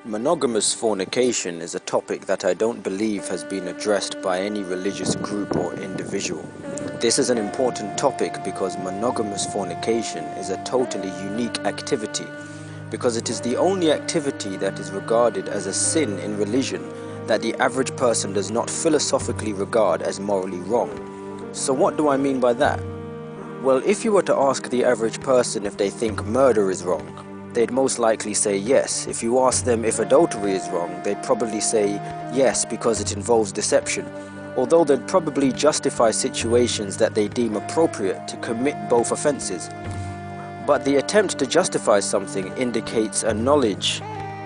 Monogamous fornication is a topic that I don't believe has been addressed by any religious group or individual. This is an important topic because monogamous fornication is a totally unique activity, because it is the only activity that is regarded as a sin in religion that the average person does not philosophically regard as morally wrong. So what do I mean by that? Well, if you were to ask the average person if they think murder is wrong, they'd most likely say yes. If you ask them if adultery is wrong, they'd probably say yes because it involves deception, although they'd probably justify situations that they deem appropriate to commit both offenses. But the attempt to justify something indicates a knowledge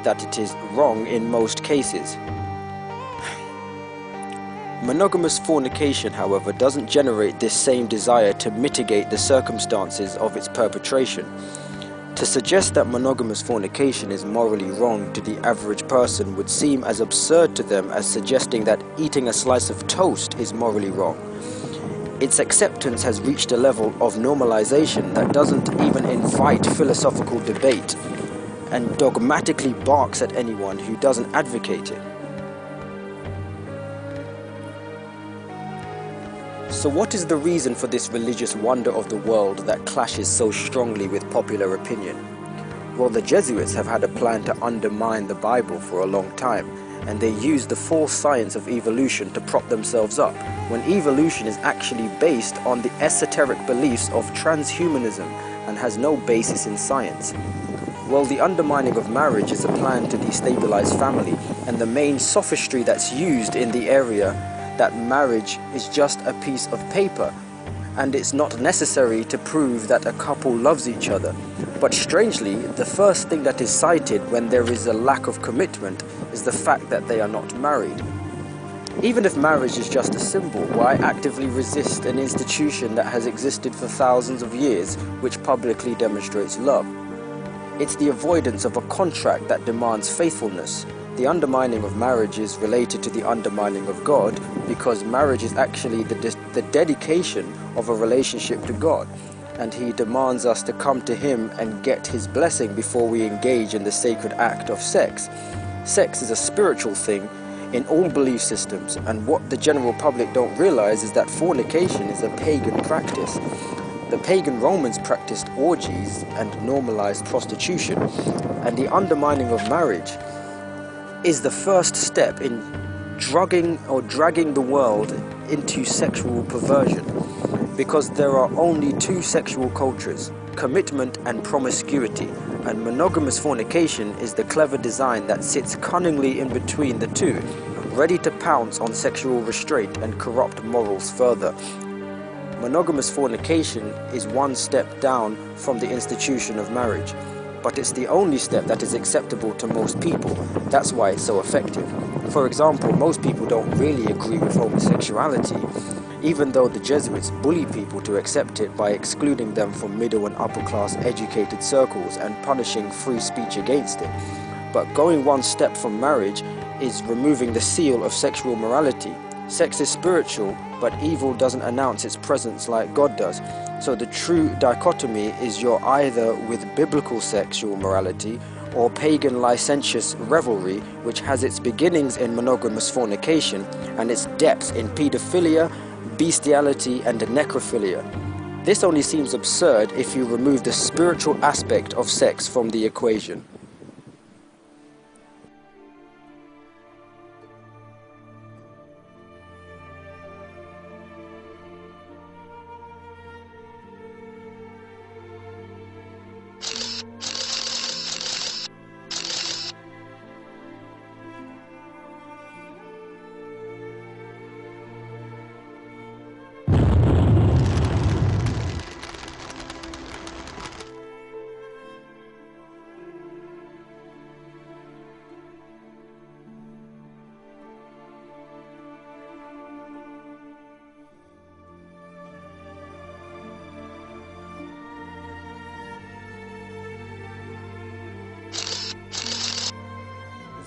that it is wrong in most cases. Monogamous fornication, however, doesn't generate this same desire to mitigate the circumstances of its perpetration. To suggest that monogamous fornication is morally wrong to the average person would seem as absurd to them as suggesting that eating a slice of toast is morally wrong. Its acceptance has reached a level of normalization that doesn't even invite philosophical debate and dogmatically barks at anyone who doesn't advocate it. So what is the reason for this religious wonder of the world that clashes so strongly with popular opinion? Well, the Jesuits have had a plan to undermine the Bible for a long time, and they use the false science of evolution to prop themselves up, when evolution is actually based on the esoteric beliefs of transhumanism and has no basis in science. Well, the undermining of marriage is a plan to destabilize family, and the main sophistry that's used in the area that marriage is just a piece of paper and it's not necessary to prove that a couple loves each other. But strangely, the first thing that is cited when there is a lack of commitment is the fact that they are not married. Even if marriage is just a symbol, why actively resist an institution that has existed for thousands of years, which publicly demonstrates love? It's the avoidance of a contract that demands faithfulness. The undermining of marriage is related to the undermining of God, because marriage is actually the dedication of a relationship to God, and He demands us to come to Him and get His blessing before we engage in the sacred act of sex. Sex is a spiritual thing in all belief systems, and what the general public don't realize is that fornication is a pagan practice. The pagan Romans practiced orgies and normalized prostitution, and the undermining of marriage is the first step in dragging the world into sexual perversion, because there are only two sexual cultures, commitment and promiscuity, and monogamous fornication is the clever design that sits cunningly in between the two, ready to pounce on sexual restraint and corrupt morals further. Monogamous fornication is one step down from the institution of marriage, but it's the only step that is acceptable to most people. That's why it's so effective. For example, most people don't really agree with homosexuality, even though the Jesuits bully people to accept it by excluding them from middle and upper class educated circles and punishing free speech against it. But going one step from marriage is removing the seal of sexual morality. Sex is spiritual, but evil doesn't announce its presence like God does. So the true dichotomy is you're either with biblical sexual morality or pagan licentious revelry, which has its beginnings in monogamous fornication and its depths in pedophilia, bestiality and necrophilia. This only seems absurd if you remove the spiritual aspect of sex from the equation.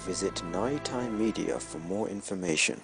Visit Nigh Media for more information.